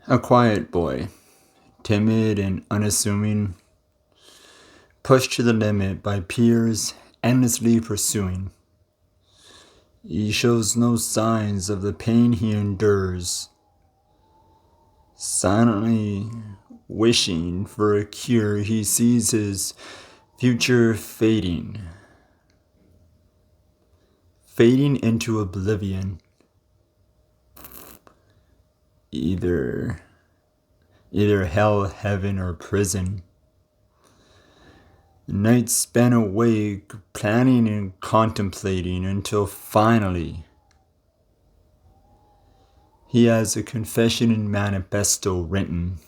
A quiet boy, timid and unassuming, pushed to the limit by peers endlessly pursuing. He shows no signs of the pain he endures, silently wishing for a cure. He sees his future fading into oblivion. Either hell, heaven, or prison. The nights spent awake, planning and contemplating until finally he has a confession-in-manifesto written.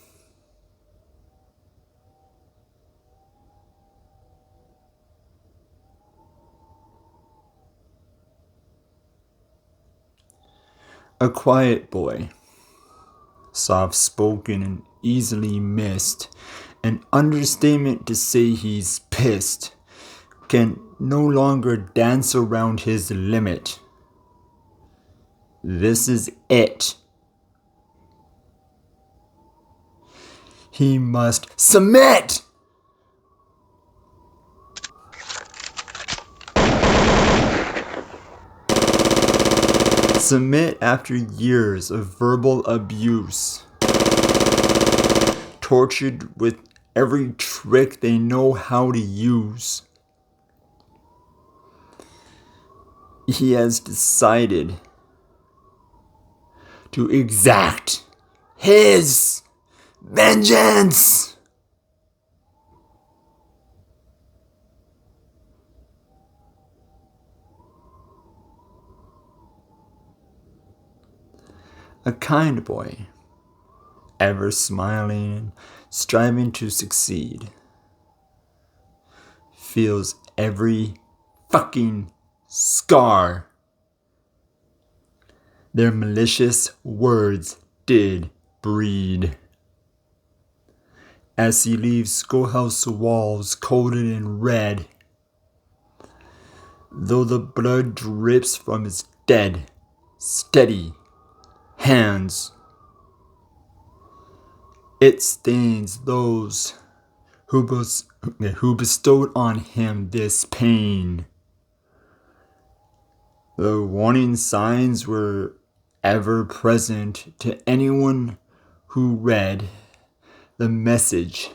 A quiet boy, soft-spoken and easily missed, an understatement to say he's pissed, can no longer dance around his limit. This is it. He must submit! Submit after years of verbal abuse, tortured with every trick they know how to use. He has decided to exact his vengeance. A kind boy, ever smiling and striving to succeed, feels every fucking scar their malicious words did breed. As he leaves schoolhouse walls coated in red, though the blood drips from his dead, steady hands, it stains those who bestowed on him this pain. The warning signs were ever present to anyone who read the message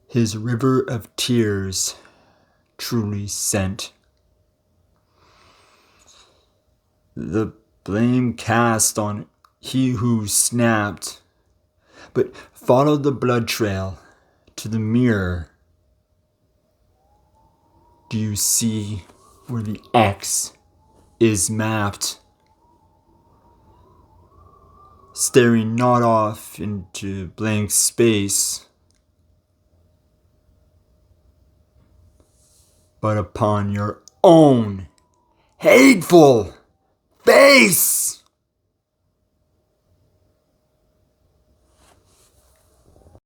his river of tears truly sent. The blame cast on he who snapped, but followed the blood trail to the mirror. Do you see where the X is mapped? Staring not off into blank space, but upon your own hateful face.